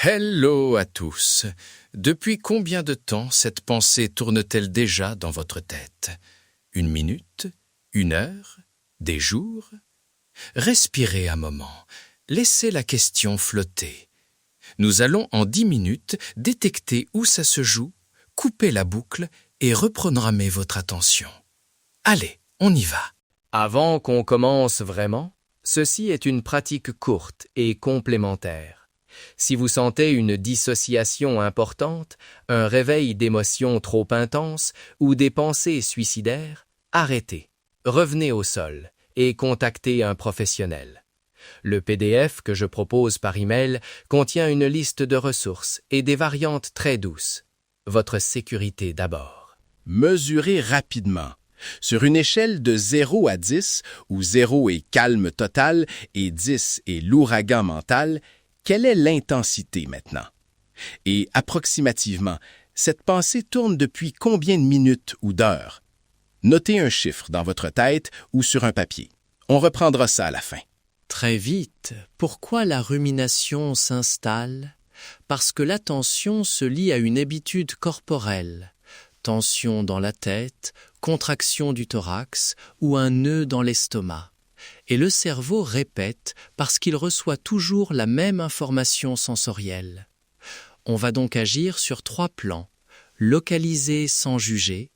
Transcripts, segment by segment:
Hello à tous. Depuis combien de temps cette pensée tourne-t-elle déjà dans votre tête? 1 minute? 1 heure? Des jours? Respirez un moment. Laissez la question flotter. Nous allons en 10 minutes détecter où ça se joue, couper la boucle et reprogrammer votre attention. Allez, on y va. Avant qu'on commence vraiment, ceci est une pratique courte et complémentaire. Si vous sentez une dissociation importante, un réveil d'émotions trop intenses ou des pensées suicidaires, arrêtez, revenez au sol et contactez un professionnel. Le PDF que je propose par email contient une liste de ressources et des variantes très douces. Votre sécurité d'abord. Mesurez rapidement. Sur une échelle de 0 à 10, où 0 est calme total et 10 est l'ouragan mental, quelle est l'intensité maintenant? Et approximativement, cette pensée tourne depuis combien de minutes ou d'heures? Notez un chiffre dans votre tête ou sur un papier. On reprendra ça à la fin. Très vite, pourquoi la rumination s'installe? Parce que l'attention se lie à une habitude corporelle. Tension dans la tête, contraction du thorax ou un nœud dans l'estomac. Et le cerveau répète parce qu'il reçoit toujours la même information sensorielle. On va donc agir sur 3 plans: localiser sans juger,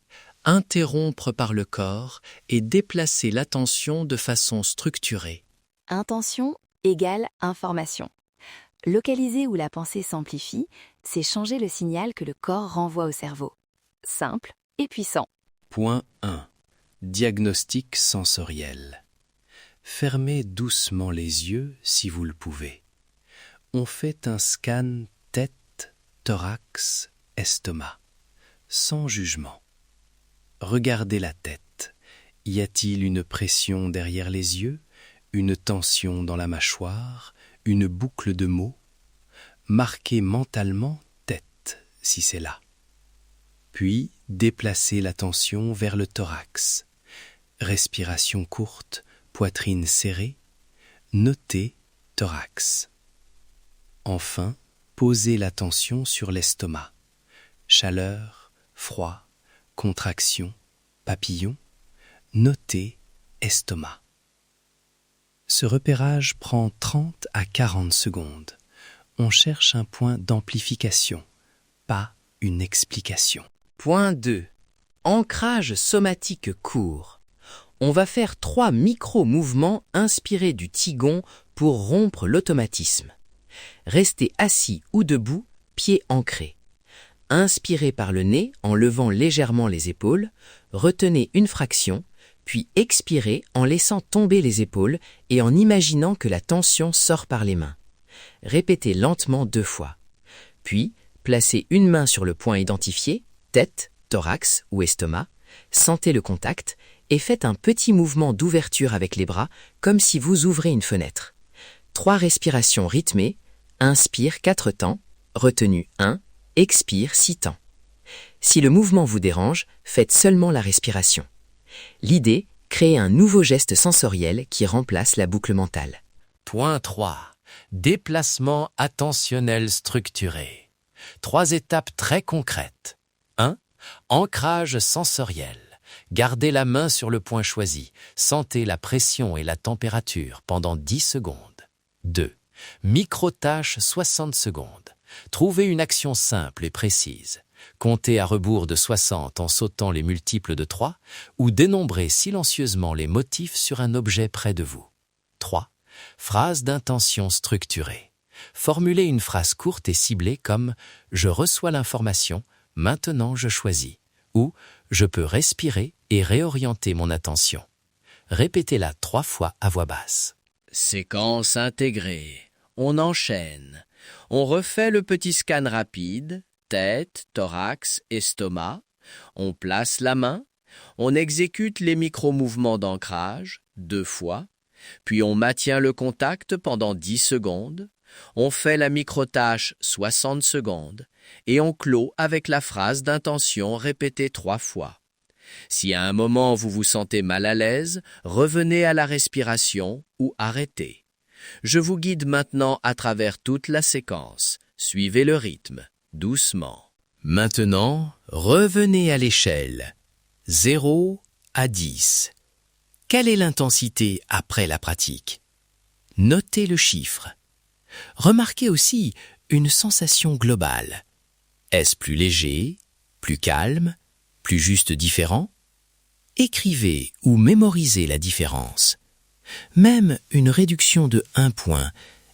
interrompre par le corps et déplacer l'attention de façon structurée. Intention égale information. Localiser où la pensée s'amplifie, c'est changer le signal que le corps renvoie au cerveau. Simple et puissant. Point 1. Diagnostic sensoriel. Fermez doucement les yeux si vous le pouvez. On fait un scan tête, thorax, estomac, sans jugement. Regardez la tête. Y a-t-il une pression derrière les yeux, une tension dans la mâchoire, une boucle de mots? Marquez mentalement tête si c'est là. Puis déplacez l'attention vers le thorax. Respiration courte, poitrine serrée, notez thorax. Enfin, posez l'attention sur l'estomac. Chaleur, froid, contraction, papillon, notez estomac. Ce repérage prend 30 à 40 secondes. On cherche un point d'amplification, pas une explication. Point 2. Ancrage somatique court. On va faire 3 micro-mouvements inspirés du Qigong pour rompre l'automatisme. Restez assis ou debout, pieds ancrés. Inspirez par le nez en levant légèrement les épaules, retenez une fraction, puis expirez en laissant tomber les épaules et en imaginant que la tension sort par les mains. Répétez lentement 2 fois. Puis, placez une main sur le point identifié, tête, thorax ou estomac, sentez le contact et faites un petit mouvement d'ouverture avec les bras comme si vous ouvrez une fenêtre. 3 respirations rythmées, inspire 4 temps, retenue 1, expire 6 temps. Si le mouvement vous dérange, faites seulement la respiration. L'idée, créer un nouveau geste sensoriel qui remplace la boucle mentale. Point 3. Déplacement attentionnel structuré. 3 étapes très concrètes. 1. Ancrage sensoriel. Gardez la main sur le point choisi. Sentez la pression et la température pendant 10 secondes. 2. Micro-tâche 60 secondes. Trouvez une action simple et précise. Comptez à rebours de 60 en sautant les multiples de 3 ou dénombrez silencieusement les motifs sur un objet près de vous. 3. Phrase d'intention structurée. Formulez une phrase courte et ciblée comme « Je reçois l'information, maintenant je choisis » ou « Je peux respirer et réorienter mon attention ». Répétez-la 3 fois à voix basse. Séquence intégrée. On enchaîne. On refait le petit scan rapide, tête, thorax, estomac. On place la main. On exécute les micro-mouvements d'ancrage 2 fois. Puis on maintient le contact pendant 10 secondes. On fait la micro-tâche 60 secondes. Et on clôt avec la phrase d'intention répétée 3 fois. Si à un moment vous vous sentez mal à l'aise, revenez à la respiration ou arrêtez. Je vous guide maintenant à travers toute la séquence. Suivez le rythme, doucement. Maintenant, revenez à l'échelle. 0 à 10. Quelle est l'intensité après la pratique? Notez le chiffre. Remarquez aussi une sensation globale. Est-ce plus léger, plus calme, plus juste différent? Écrivez ou mémorisez la différence. Même une réduction de 1 point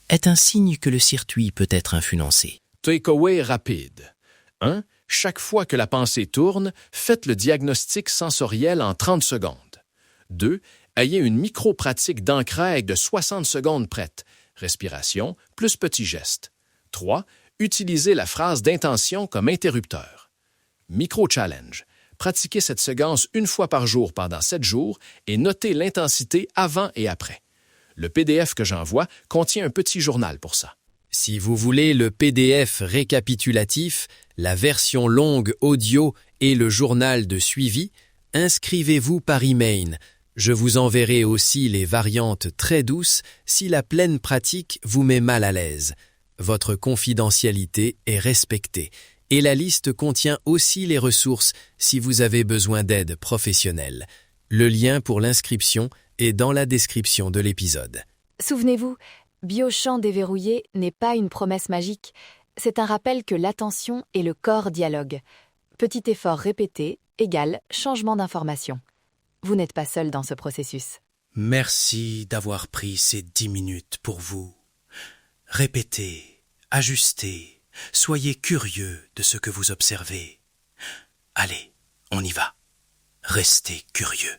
est un signe que le circuit peut être influencé. Takeaway rapide. 1. Chaque fois que la pensée tourne, faites le diagnostic sensoriel en 30 secondes. 2. Ayez une micro-pratique d'ancrage de 60 secondes prête. Respiration plus petit geste. 3. Utilisez la phrase d'intention comme interrupteur. Micro-challenge. Pratiquez cette séquence une fois par jour pendant 7 jours et notez l'intensité avant et après. Le PDF que j'envoie contient un petit journal pour ça. Si vous voulez le PDF récapitulatif, la version longue audio et le journal de suivi, inscrivez-vous par email. Je vous enverrai aussi les variantes très douces si la pleine pratique vous met mal à l'aise. Votre confidentialité est respectée et la liste contient aussi les ressources si vous avez besoin d'aide professionnelle. Le lien pour l'inscription est dans la description de l'épisode. Souvenez-vous, Biochamp déverrouillé n'est pas une promesse magique. C'est un rappel que l'attention et le corps dialoguent. Petit effort répété égale changement d'information. Vous n'êtes pas seul dans ce processus. Merci d'avoir pris ces 10 minutes pour vous. Répétez, ajustez, soyez curieux de ce que vous observez. Allez, on y va. Restez curieux.